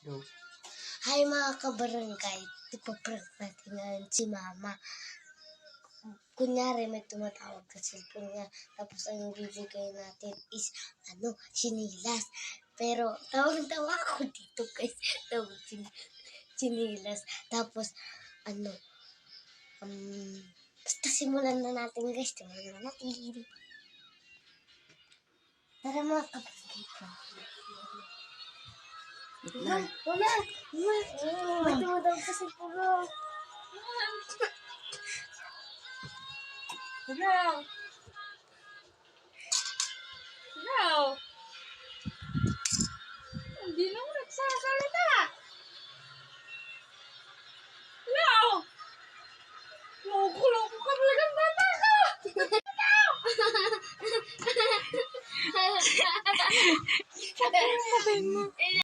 Yo. Hi mga kabarangay, ipaprank natin ngayon si Mama. Kunyari may tumatawag sa cellphone niya, tapos ang bibigay natin is, sinilas. Pero tawag-tawa ako dito guys, tawag sinilas. Tapos, basta simulan na natin guys, simulan na natin. Tara mga kabarangay. Mama! May tumatawag sa cellphone mo. Hello? Hello? Hindi naman nagsasalita.